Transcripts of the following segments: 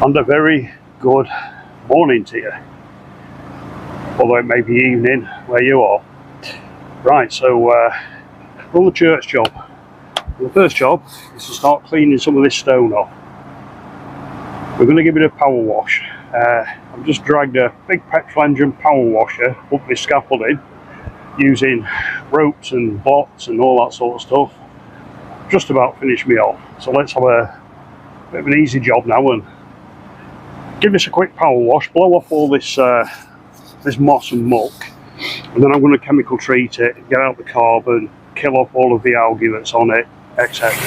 And a very good morning to you, although it may be evening where you are. Right, so we're on the church job. The first job is to start cleaning some of this stone off. We're going to give it a power wash. I've just dragged a big petrol engine power washer up this scaffolding using ropes and blocks and all that sort of stuff. Just about finished me off. So let's have a bit of an easy job now and give this a quick power wash, blow off all this this moss and muck, and then I'm going to chemical treat it, get out the carbon, kill off all of the algae that's on it, etc.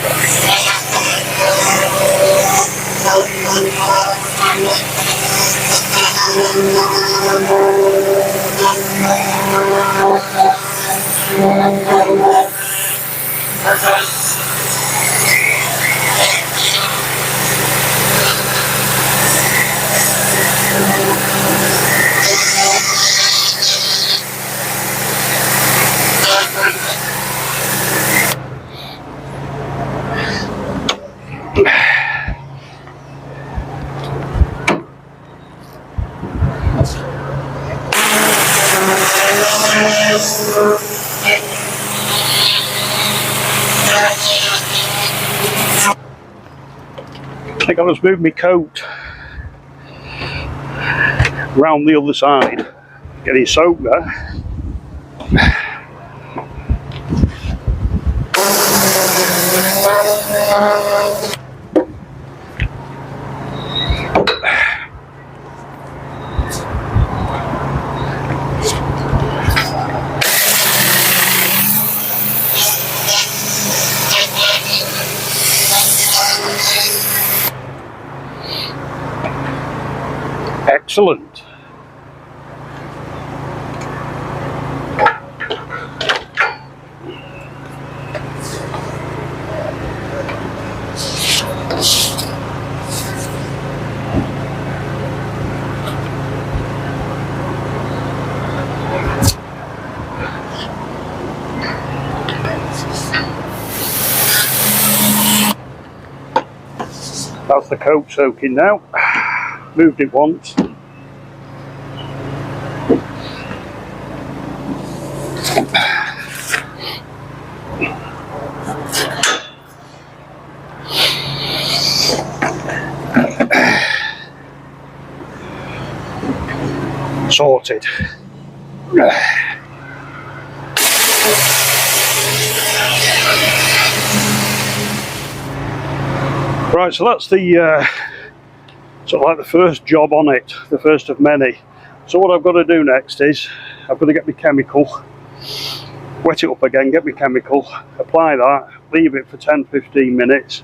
I think I'll just move my coat round the other side, getting soaked there. Excellent. That's the coat soaking now. Moved it once. Sorted. Right, so that's the sort of like the first job on it, the first of many. So what I've got to do next is I've got to get my chemical, wet it up again, get my chemical, apply that, leave it for 10-15 minutes,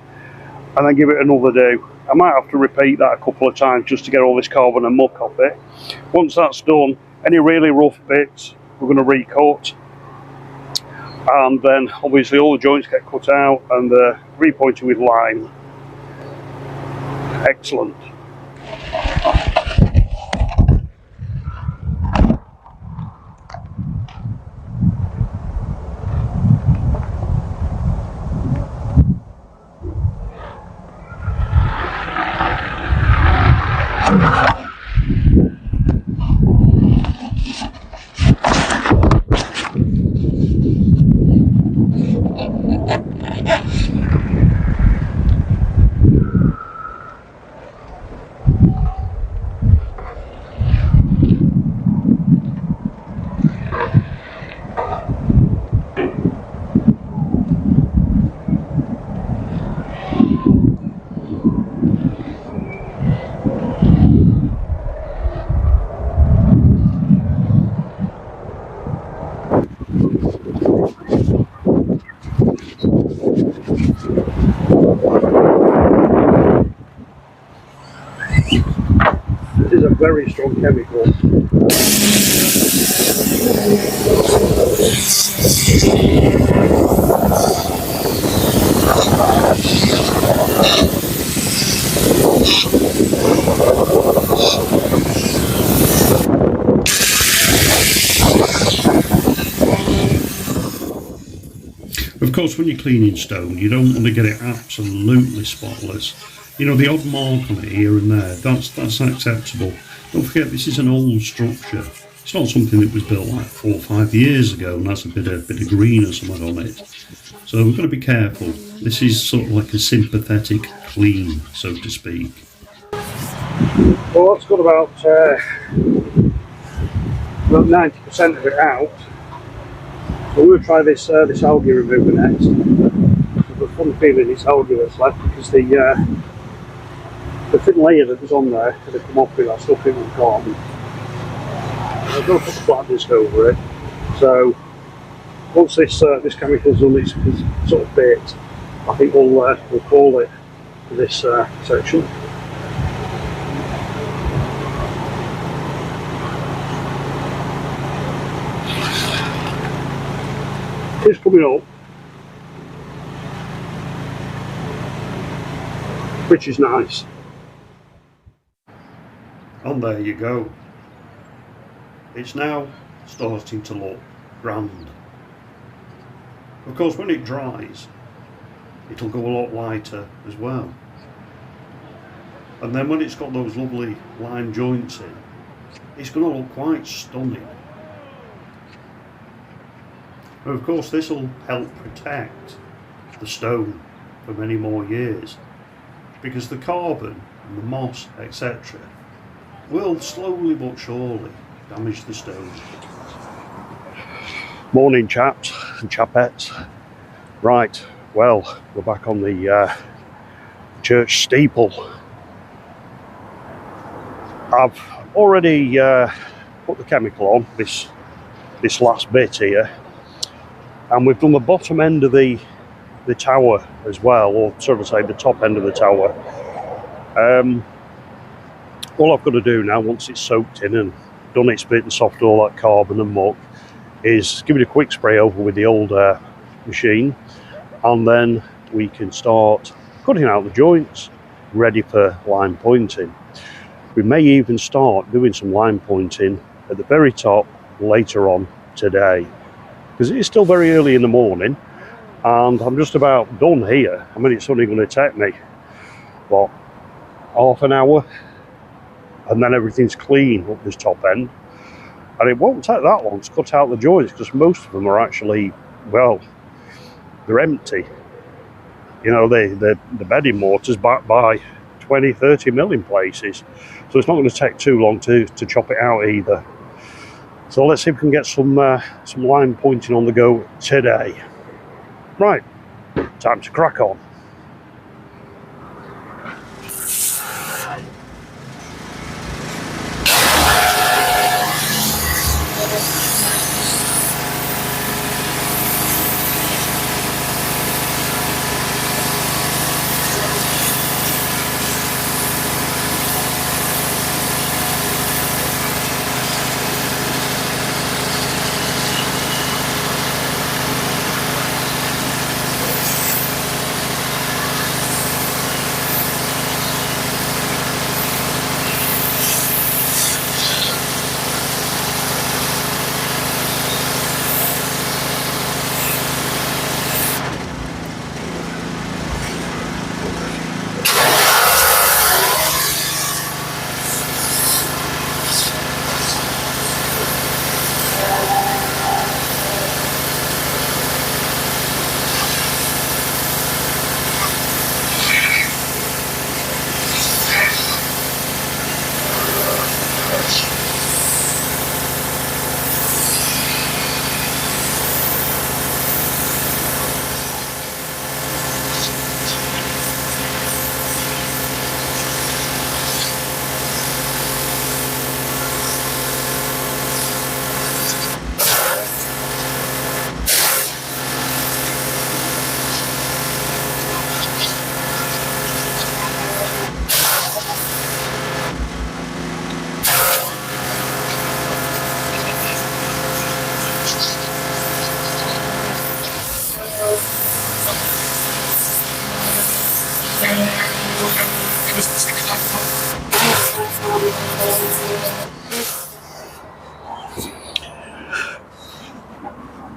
and then give it another do. I might have to repeat that a couple of times just to get all this carbon and muck off it. Once that's done, any really rough bits we're going to recut, and then obviously all the joints get cut out and repointed with lime. Excellent. This is a very strong chemical. Of course, when you're cleaning stone, you don't want to get it absolutely spotless. you know, the odd mark on it here and there, that's acceptable. Don't forget, this is an old structure. It's not something that was built like 4 or 5 years ago and has a bit of green or something on it. So we've got to be careful. This is sort of like a sympathetic clean, so to speak. Well, that's got about 90% of it out. So we'll try this algae remover next. I've got a funny feeling it's algae that's left because the thin layer that was on there could have come off with that stuff in the carbon. I've got to put the flat disc over it. So once this chemical's done its sort of bit, I think we'll call it for this section. It's coming up, which is nice. And there you go. It's now starting to look grand. Of course, when it dries, it'll go a lot lighter as well. And then when it's got those lovely line joints in, it's going to look quite stunning. And of course, this will help protect the stone for many more years, because the carbon and the moss, etc., will slowly but surely damage the stone. Morning, chaps and chapettes. Right, well, we're back on the church steeple. I've already put the chemical on this last bit here, and we've done the bottom end of the tower as well, or sort of say the top end of the tower. All I've got to do now, once it's soaked in and done its bit and softened all that carbon and muck, is give it a quick spray over with the old machine, and then we can start cutting out the joints, ready for line pointing. We may even start doing some line pointing at the very top later on today, because it is still very early in the morning and I'm just about done here. I mean, it's only going to take me, what, half an hour, and then everything's clean up this top end. And it won't take that long to cut out the joints, because most of them are actually, well, they're empty. You know, the bedding mortar's back by 20, 30 mil in places. So it's not going to take too long to chop it out either. So let's see if we can get some line pointing on the go today. Right, time to crack on.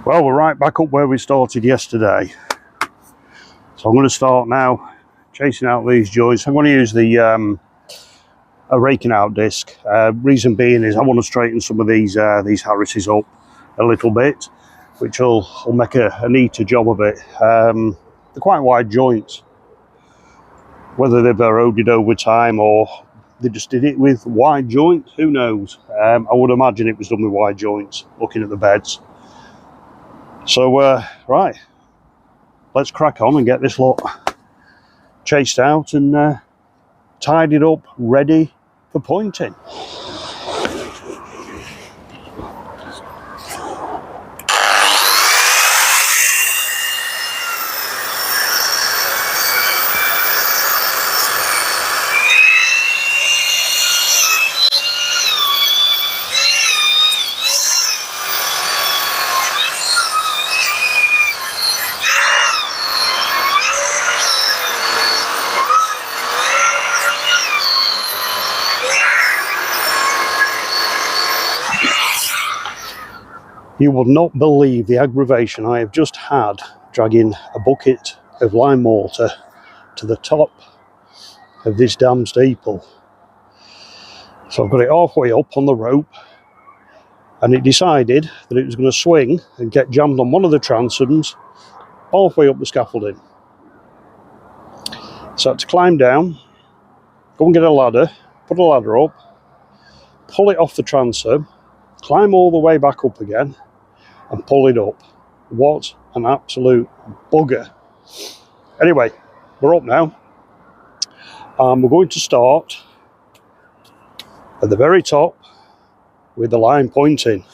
Well, we're right back up where we started yesterday. So I'm going to start now chasing out these joints. I'm going to use the a raking out disc. Reason being is I want to straighten some of these Harrises up a little bit, which will make a neater job of it. They're quite wide joints. Whether they've eroded over time or they just did it with wide joints, who knows? I would imagine it was done with wide joints, looking at the beds. So, right, let's crack on and get this lot chased out and tidied up, ready for pointing. You will not believe the aggravation I have just had dragging a bucket of lime mortar to the top of this damn steeple. So I've got it halfway up on the rope, and it decided that it was going to swing and get jammed on one of the transoms halfway up the scaffolding. So I had to climb down, go and get a ladder, put a ladder up, pull it off the transom, climb all the way back up again, and pull it up. What an absolute bugger. Anyway, we're up now. We're going to start at the very top with the line pointing.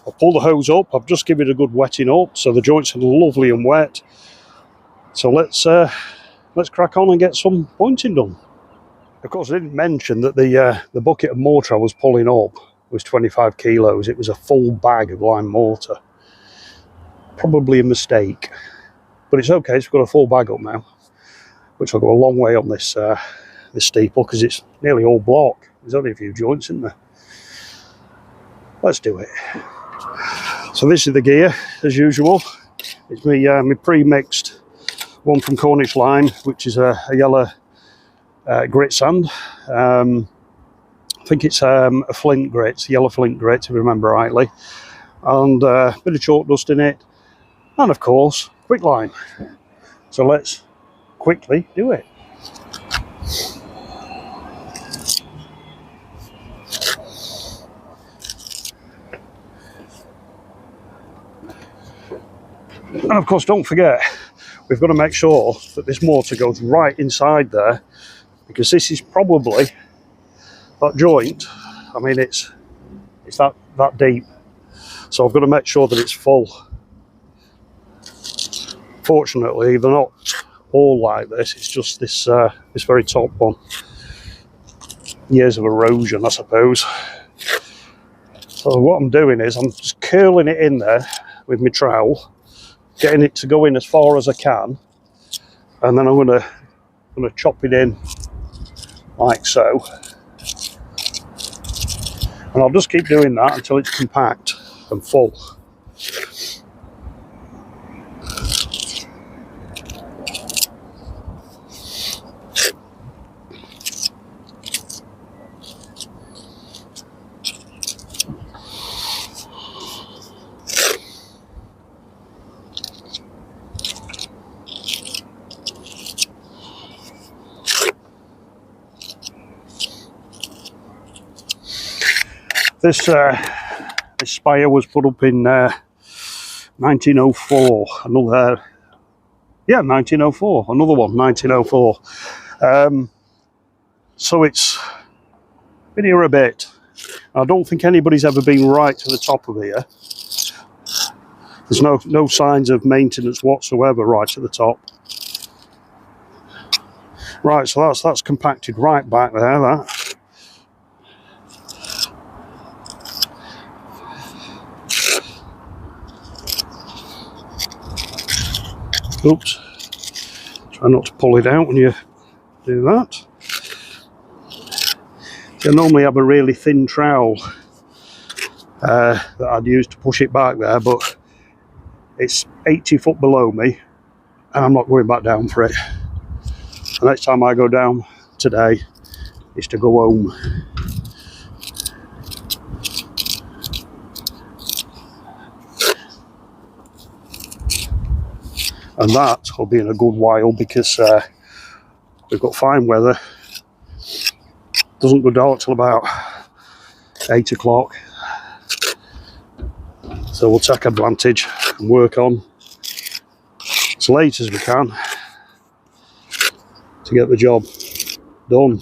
I've pulled the hose up, I've just given it a good wetting up, so the joints are lovely and wet. So let's crack on and get some pointing done. Of course, I didn't mention that the bucket of mortar I was pulling up was 25 kilos. It was a full bag of lime mortar. Probably a mistake, but it's okay. So we've got a full bag up now, which will go a long way on this this steeple because it's nearly all block. There's only a few joints in there. Let's do it. So this is the gear as usual. It's my pre-mixed one from Cornish Lime, which is a yellow grit sand. I think it's a flint grit, yellow flint grit, if I remember rightly, and a bit of chalk dust in it. And of course, quicklime. So let's quickly do it. And of course, don't forget, we've got to make sure that this mortar goes right inside there, because this is probably that joint. I mean, it's that deep. So I've got to make sure that it's full. Fortunately, they're not all like this. It's just this this very top one. Years of erosion, I suppose. So what I'm doing is I'm just curling it in there with my trowel, getting it to go in as far as I can, and then I'm gonna chop it in like so. And I'll just keep doing that until it's compact and full. This spire was put up in 1904. 1904. Another one, 1904. So it's been here a bit. I don't think anybody's ever been right to the top of here. There's no signs of maintenance whatsoever right to the top. Right, so that's compacted right back there. That. Oops, try not to pull it out when you do that. So I normally have a really thin trowel that I'd use to push it back there, but it's 80 foot below me and I'm not going back down for it. The next time I go down today is to go home. And that will be in a good while, because we've got fine weather. Doesn't go dark till about 8 o'clock. So we'll take advantage and work on as late as we can to get the job done.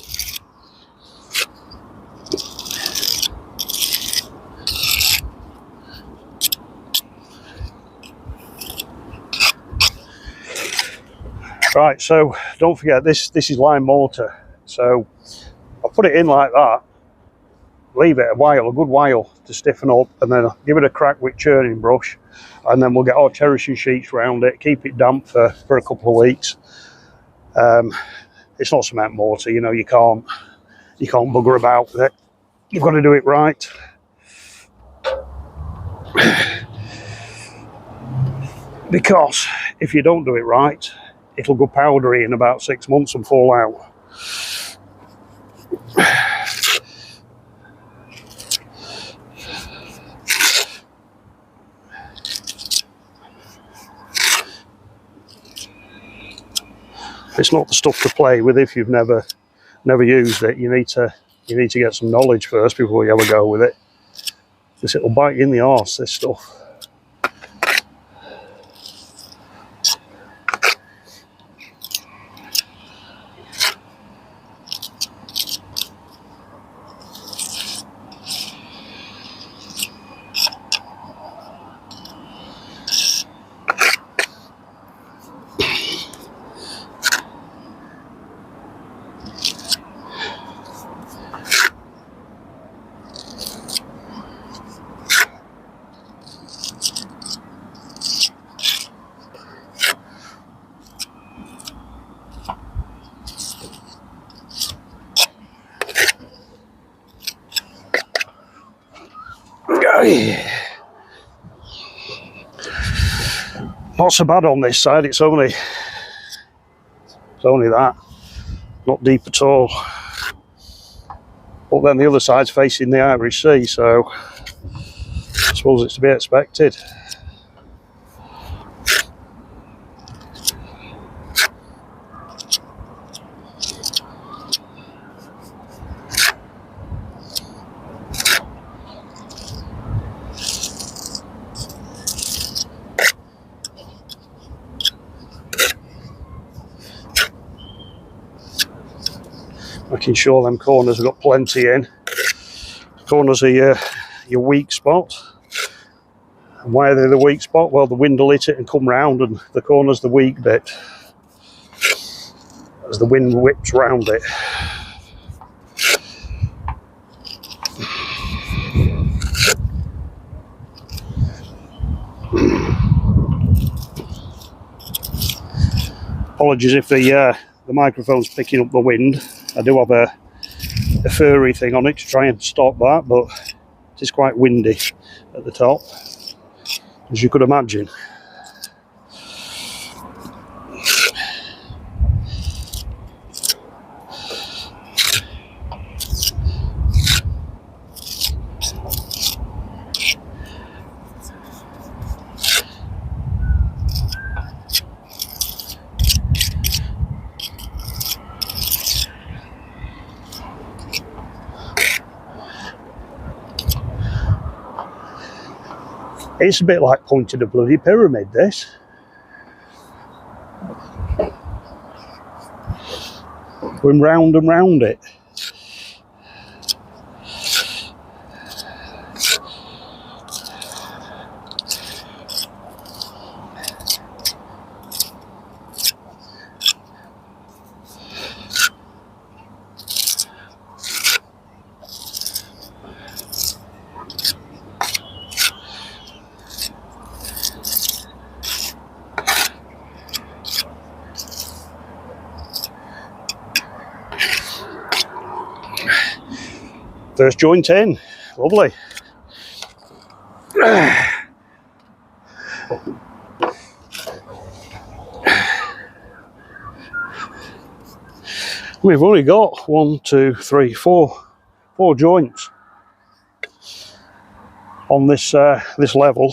Right, so don't forget this is lime mortar. So I'll put it in like that, leave it a good while to stiffen up, and then I'll give it a crack with churning brush, and then we'll get our terracing sheets around it, keep it damp for a couple of weeks. It's not cement mortar, you know, you can't bugger about with it. You've got to do it right. Because if you don't do it right, it'll go powdery in about 6 months and fall out. It's not the stuff to play with if you've never used it. You need to get some knowledge first before you ever go with it, because it'll bite you in the arse, this stuff. Not so bad on this side, it's only that, not deep at all. But then the other side's facing the Irish Sea, so I suppose it's to be expected. Making sure them corners have got plenty in. Corners are your weak spot. And why are they the weak spot? Well, the wind will hit it and come round, and the corner's the weak bit as the wind whips round it. Apologies if the microphone's picking up the wind. I do have a furry thing on it to try and stop that, but it is quite windy at the top, as you could imagine. It's a bit like pointing a bloody pyramid, this. Going round and round it. First joint in, lovely. We've only got 1, 2, 3, 4 joints on this this level.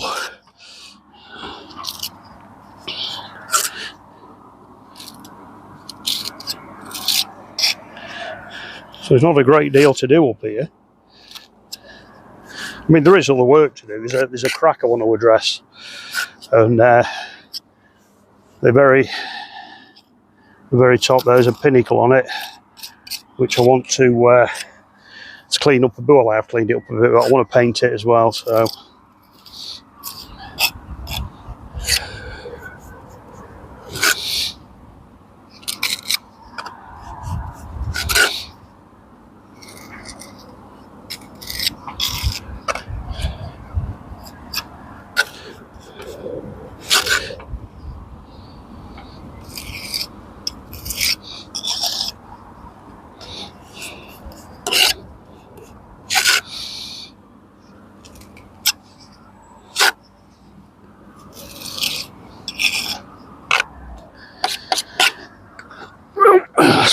So there's not a great deal to do up here. I mean, there is other work to do. There's a crack I want to address, and the very top there's a pinnacle on it, which I want to clean up a bit. Well, I have cleaned it up a bit, but I want to paint it as well. So.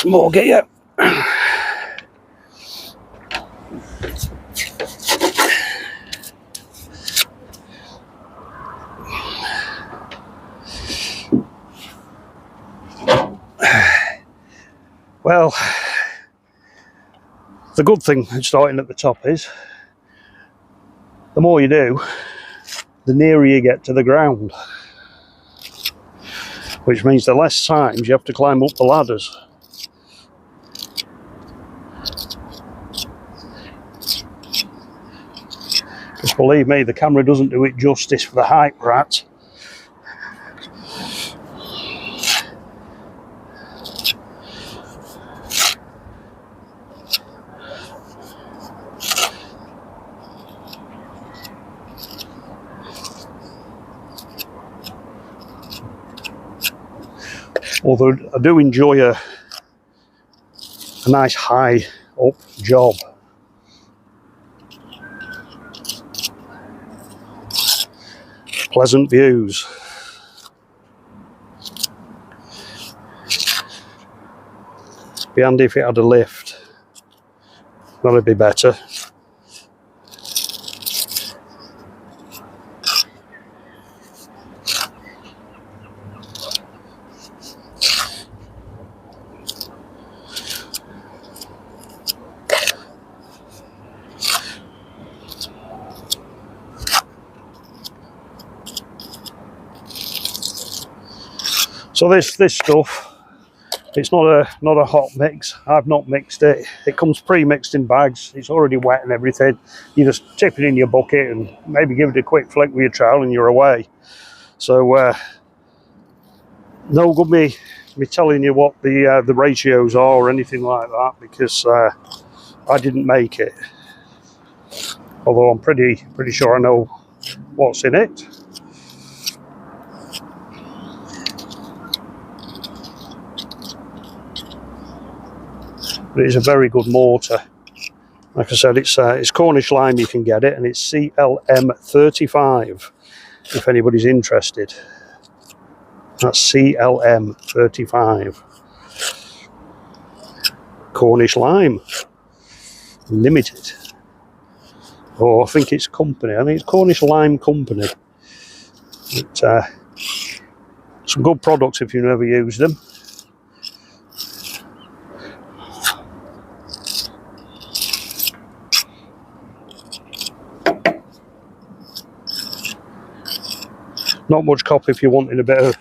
More gear. Well, the good thing starting at the top is the more you do, the nearer you get to the ground, which means the less times you have to climb up the ladders. Because believe me, the camera doesn't do it justice for the height we're at. Although I do enjoy a nice high up job. Pleasant views. Be handy if it had a lift. That'd be better. So this stuff, it's not a hot mix. I've not mixed it. It comes pre-mixed in bags. It's already wet and everything. You just tip it in your bucket and maybe give it a quick flick with your trowel and you're away. So no good me telling you what the ratios are or anything like that, because I didn't make it. Although I'm pretty sure I know what's in it. But it is a very good mortar. Like I said, it's Cornish lime, you can get it, and it's CLM35 if anybody's interested. That's CLM35. Cornish lime limited. Oh, I think it's company. I think it's Cornish Lime Company. It, some good products if you've never used them. Not much copper if you're wanting a bit of,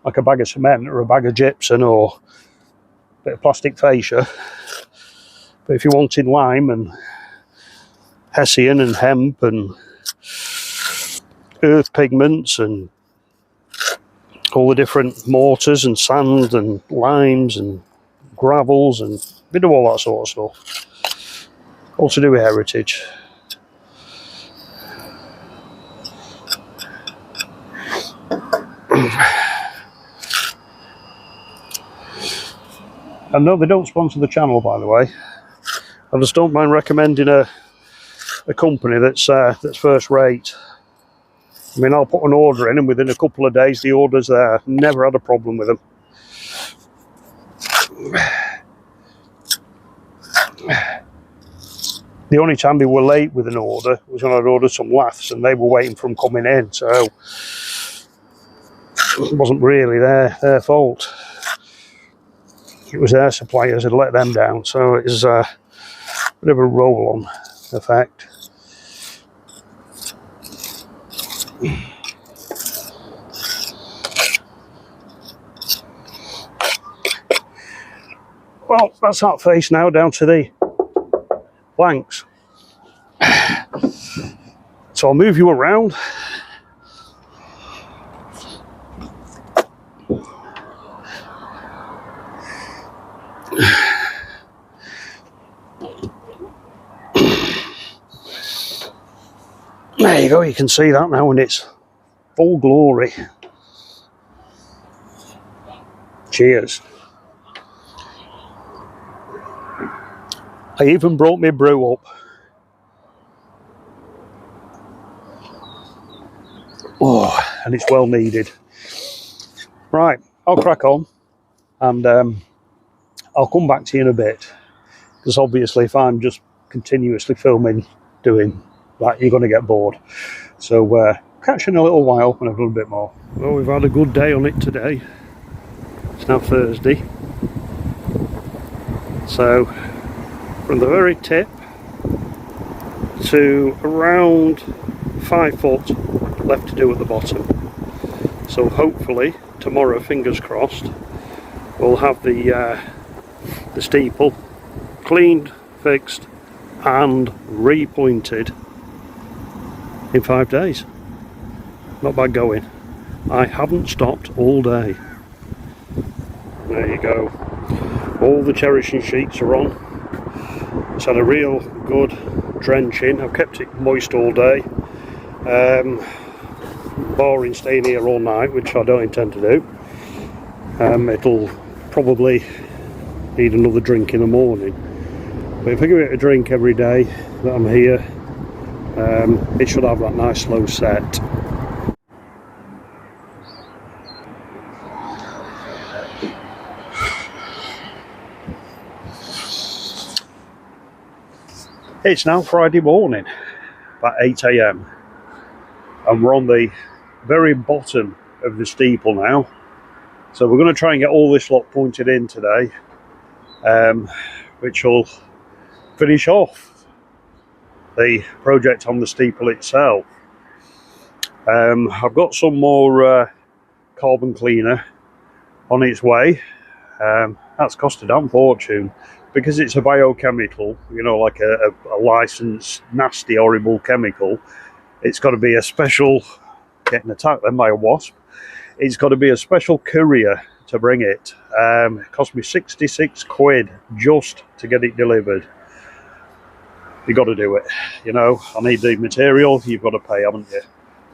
like a bag of cement or a bag of gypsum or a bit of plastic fascia. But if you're wanting lime and hessian and hemp and earth pigments and all the different mortars and sand and limes and gravels and a bit of all that sort of stuff. All to do with heritage. And no, they don't sponsor the channel, by the way. I just don't mind recommending a company that's first rate. I mean, I'll put an order in and within a couple of days the order's there. Never had a problem with them. The only time they were late with an order was when I'd ordered some laths and they were waiting for them coming in, so it wasn't really their fault. It was their suppliers had let them down, so it was a bit of a roll-on effect. Well, that's that face now, down to the blanks. So I'll move you around. There you go, you can see that now in its full glory. Cheers. I even brought my brew up. Oh, and it's well needed. Right, I'll crack on and I'll come back to you in a bit, because obviously if I'm just continuously filming doing that, you're going to get bored. So catch you in a little while when I've done a bit more. Well, we've had a good day on it today. It's now Thursday. So from the very tip to around 5 foot left to do at the bottom. So hopefully tomorrow, fingers crossed, we'll have the steeple cleaned, fixed and repointed in 5 days. Not bad going. I haven't stopped all day. There you go. All the cherishing sheets are on. It's had a real good drenching. I've kept it moist all day. Boring staying here all night, which I don't intend to do. It'll probably need another drink in the morning. But if I give it a drink every day that I'm here, it should have that nice slow set. It's now Friday morning, about 8 AM, and we're on the very bottom of the steeple now. So we're going to try and get all this lot pointed in today, which will finish off the project on the steeple itself. I've got some more carbon cleaner on its way. That's cost a damn fortune, because it's a biochemical, you know, like a licensed nasty horrible chemical. It's got to be a special, getting attacked then by a wasp, it's got to be a special courier to bring it. It cost me 66 quid just to get it delivered. You got to do it, you know. I need the material, you've got to pay, haven't you?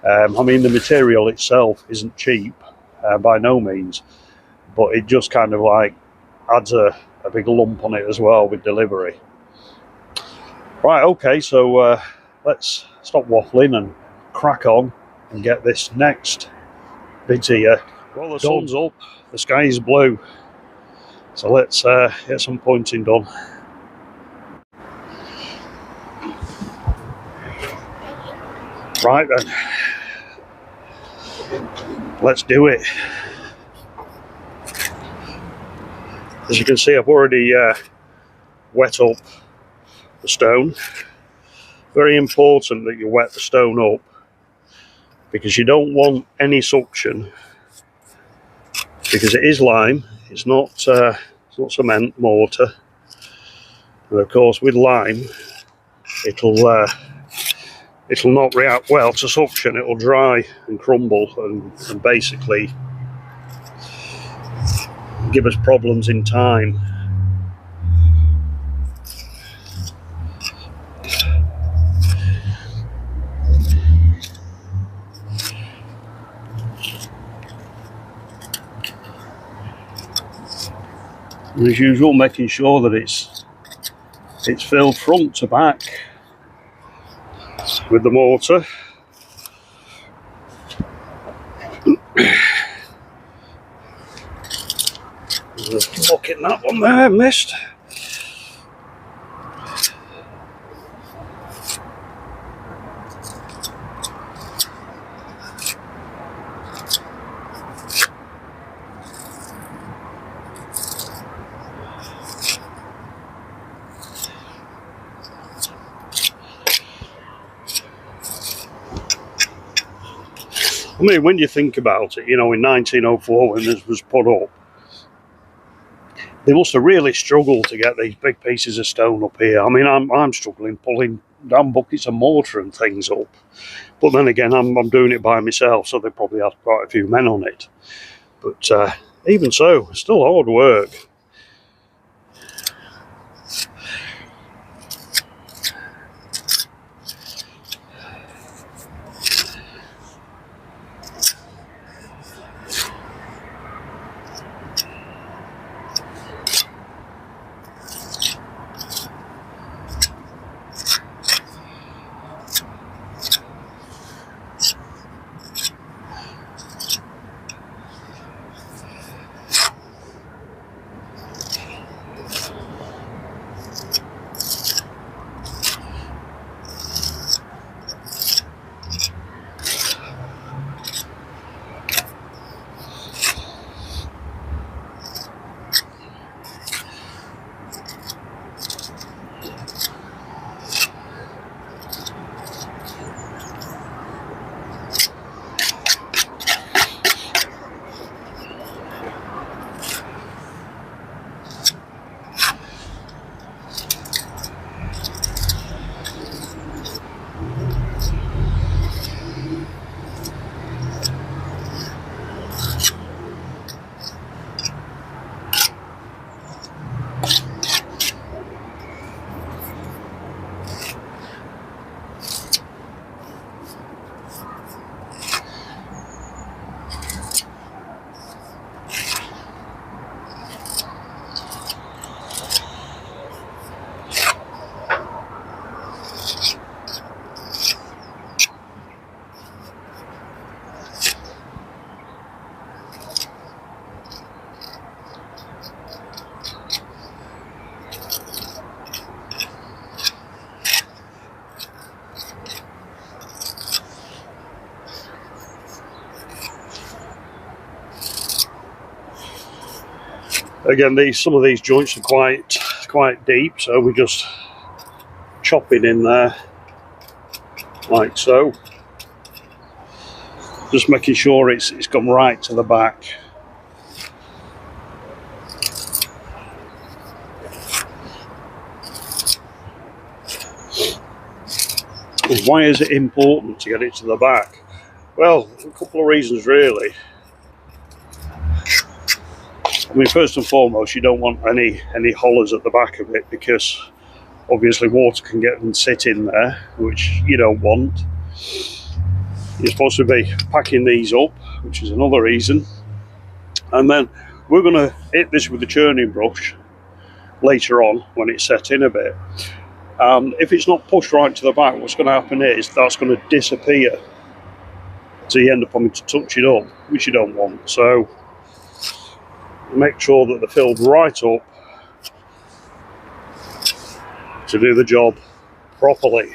I mean, the material itself isn't cheap, by no means, but it just kind of like adds a big lump on it as well with delivery. Right, okay, so let's stop waffling and crack on and get this next bit here. Well, the sun's up, the sky is blue, so let's get some pointing done. Right then, let's do it. As you can see, I've already wet up the stone. Very important that you wet the stone up, because you don't want any suction, because it is lime, it's not cement, mortar, and of course with lime it'll not react well to suction. It'll dry and crumble and basically give us problems in time. And as usual, making sure that it's filled front to back with the mortar. Look at that one there, missed. I mean, when you think about it, you know, in 1904 when this was put up, they must have really struggled to get these big pieces of stone up here. I mean, I'm struggling pulling damn buckets of mortar and things up. But then again, I'm doing it by myself, so they probably had quite a few men on it. But even so, it's still hard work. Again, some of these joints are quite deep, so we just chop it in there like so, just making sure it's gone right to the back. Why is it important to get it to the back? Well, a couple of reasons really. I mean, first and foremost, you don't want any hollers at the back of it, because obviously water can get and sit in there, which you don't want. You're supposed to be packing these up, which is another reason. And then we're going to hit this with the churning brush later on when it's set in a bit. And if it's not pushed right to the back, what's going to happen is that's going to disappear. So you end up having to touch it up, which you don't want. So make sure that they're filled right up to do the job properly.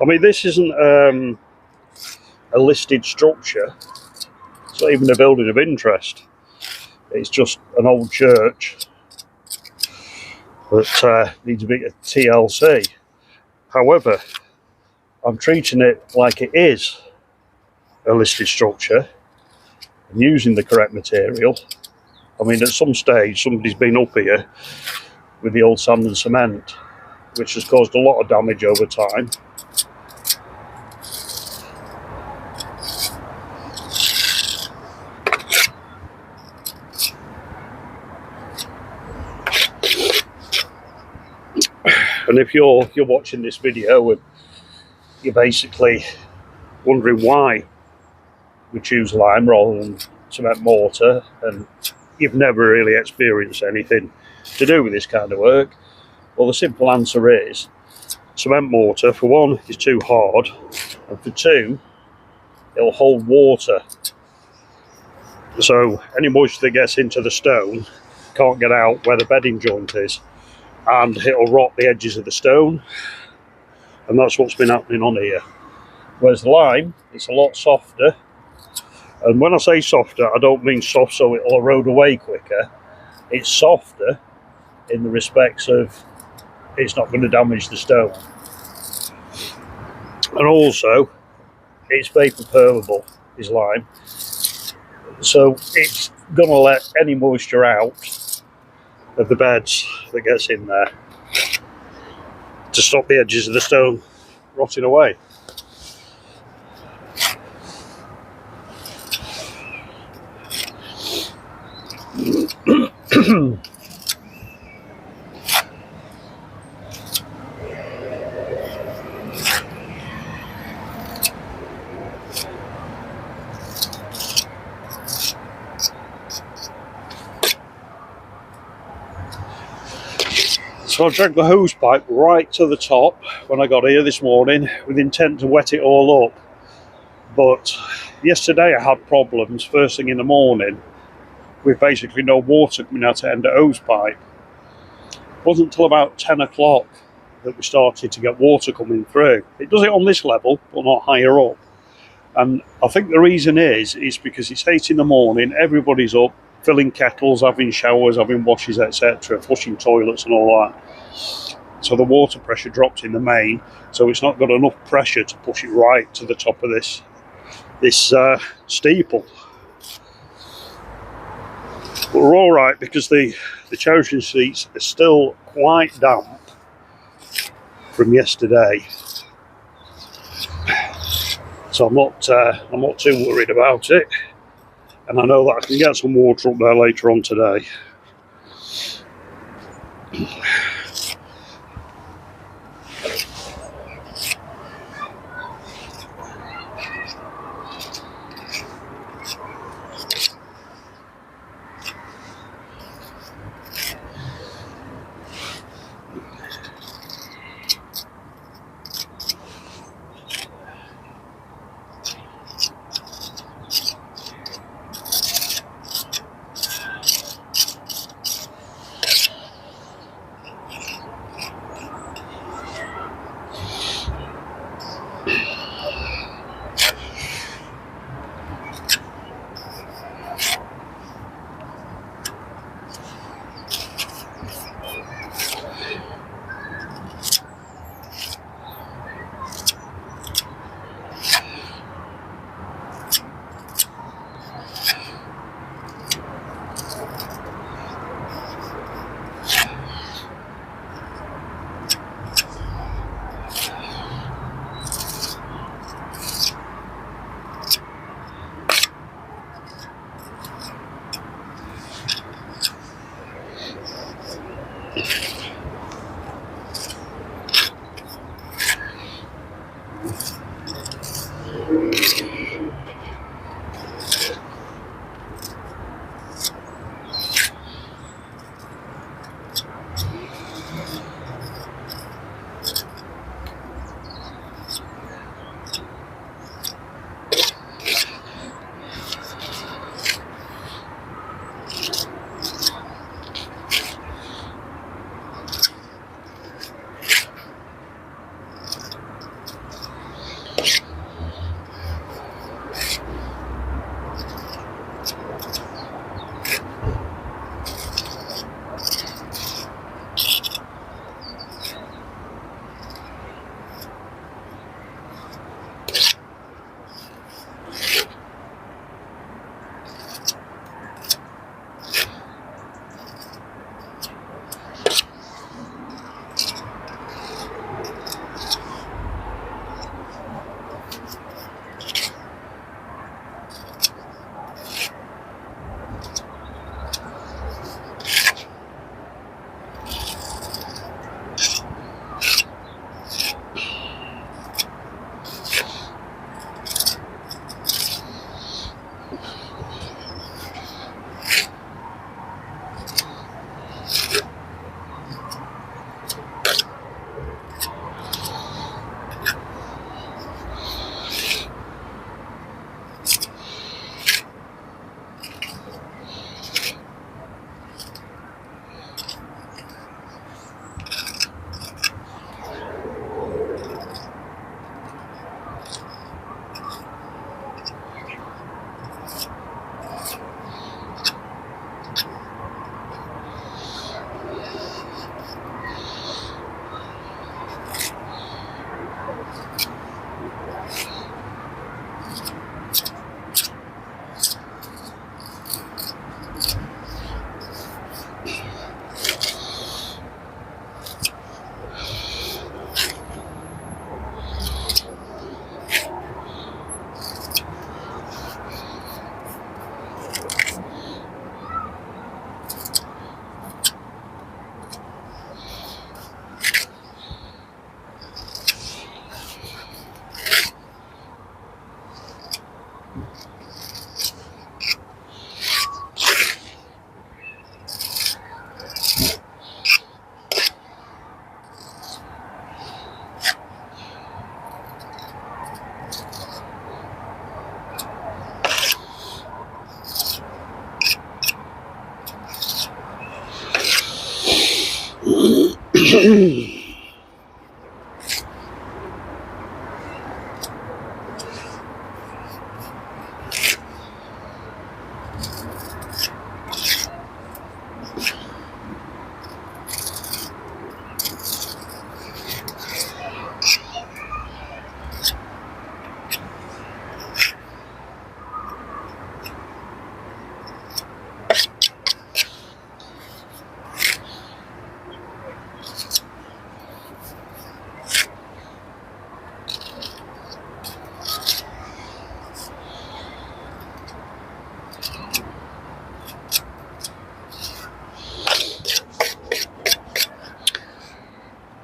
I mean, this isn't a listed structure. It's not even a building of interest. It's just an old church that needs a bit of TLC. However, I'm treating it like it is a listed structure and using the correct material. I mean, at some stage, somebody's been up here with the old sand and cement, which has caused a lot of damage over time. And if you're watching this video and you're basically wondering why we choose lime rather than cement mortar, and you've never really experienced anything to do with this kind of work, well, the simple answer is cement mortar, for one, is too hard, and for two, it'll hold water. So any moisture that gets into the stone can't get out where the bedding joint is, and it'll rot the edges of the stone, and that's what's been happening on here. Whereas lime, it's a lot softer, And when I say softer, I don't mean soft so it'll erode away quicker. It's softer in the respects of it's not going to damage the stone. And also, it's vapor permeable, is lime. So it's going to let any moisture out of the beds that gets in there to stop the edges of the stone rotting away. So I dragged the hose pipe right to the top when I got here this morning with intent to wet it all up. But yesterday I had problems first thing in the morning with basically no water coming out the end of the hose pipe. It wasn't until about 10 o'clock that we started to get water coming through. It does it on this level, but not higher up. And I think the reason is because it's 8 in the morning, everybody's up, filling kettles, having showers, having washes, etc., flushing toilets and all that. So the water pressure dropped in the main, so it's not got enough pressure to push it right to the top of this steeple. But we're all right because the cherishing seats are still quite damp from yesterday, so I'm not too worried about it. And I know that I can get some water up there later on today.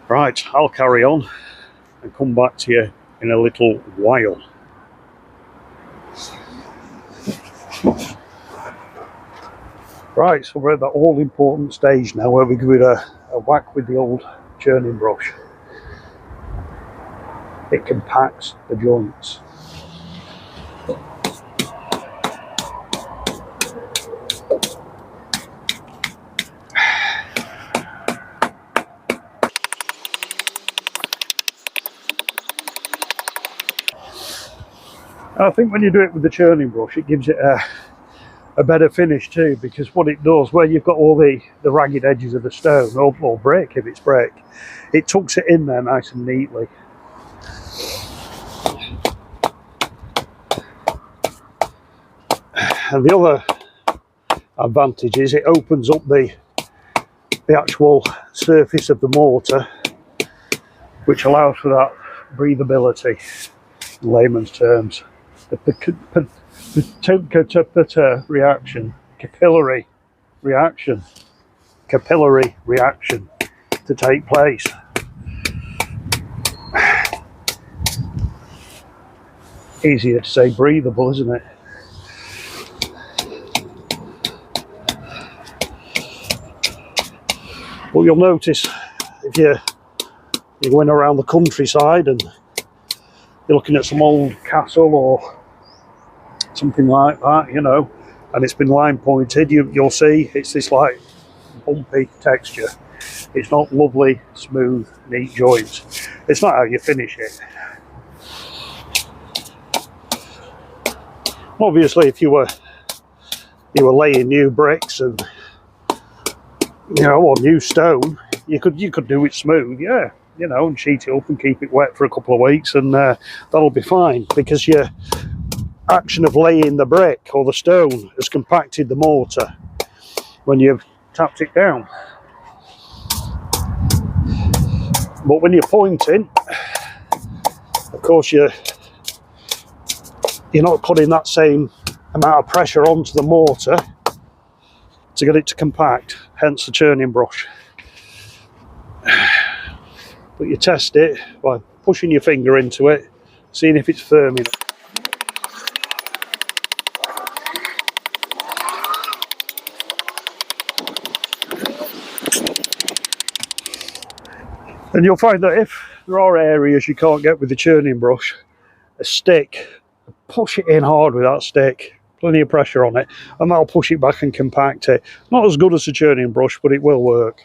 Right, I'll carry on and come back to you in a little while. Right, so we're at that all important stage now where we give it a whack with the old churning brush. It compacts the joints. I think when you do it with the churning brush, it gives it a better finish too, because what it does, where you've got all the ragged edges of the stone, or brick if it's brick, it tucks it in there nice and neatly. And the other advantage is it opens up the actual surface of the mortar, which allows for that breathability, in layman's terms. The capillary reaction to take place. Easier to say breathable, isn't it? Well, you'll notice if you're going around the countryside and you're looking at some old castle or something like that, you know, and it's been line pointed, you'll see it's this like bumpy texture. It's not lovely, smooth, neat joints. It's not how you finish it. Obviously, if you were laying new bricks and, you know, or new stone, you could do it smooth, yeah, you know, and sheet it up and keep it wet for a couple of weeks, and that'll be fine, because your action of laying the brick or the stone has compacted the mortar when you've tapped it down. But when you're pointing, of course, you're not putting that same amount of pressure onto the mortar to get it to compact, hence the churning brush. But you test it by pushing your finger into it, seeing if it's firm enough. And you'll find that if there are areas you can't get with the churning brush, a stick, push it in hard with that stick, plenty of pressure on it, and that'll push it back and compact it. Not as good as the churning brush, but it will work.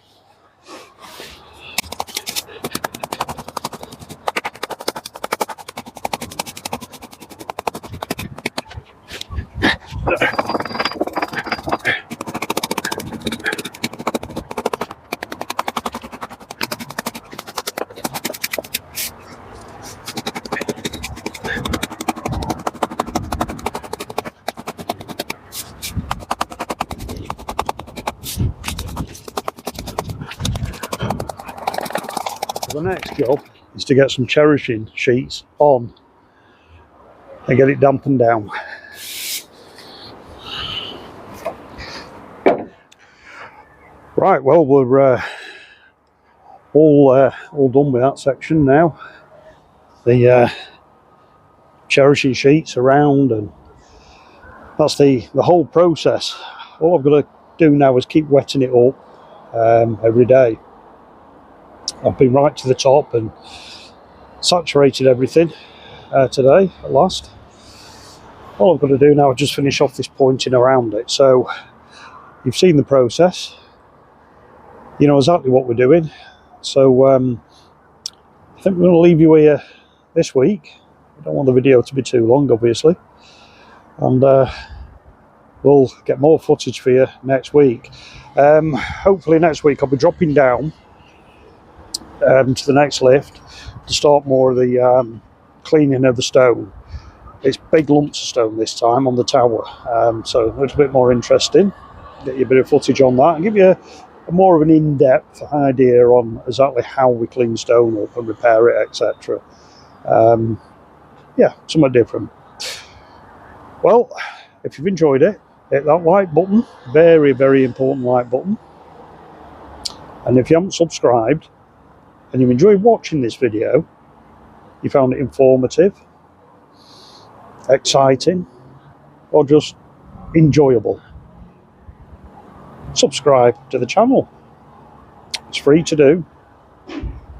The next job is to get some cherishing sheets on and get it dampened down. Right, well, we're all done with that section now. The cherishing sheets around, and that's the whole process. All I've got to do now is keep wetting it up every day. I've been right to the top and saturated everything today at last. All I've got to do now is just finish off this pointing around it. So you've seen the process, you know exactly what we're doing. So I think we're going to leave you here this week. I don't want the video to be too long, obviously, and we'll get more footage for you next week. Hopefully next week I'll be dropping down to the next lift to start more of the cleaning of the stone. It's big lumps of stone this time on the tower, so a little bit more interesting. Get you a bit of footage on that and give you a more of an in-depth idea on exactly how we clean stone up and repair it, etc. Yeah, somewhat different. Well, if you've enjoyed it, hit that like button, very, very important like button. And if you haven't subscribed and you enjoyed watching this video, you found it informative, exciting, or just enjoyable, subscribe to the channel. It's free to do,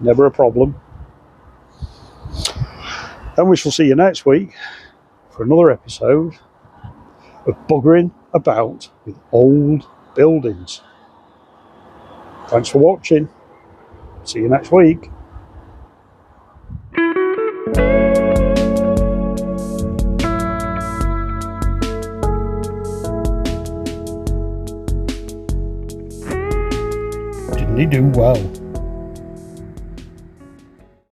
never a problem. And we shall see you next week for another episode of buggering about with old buildings. Thanks for watching. See you next week. Didn't he do well?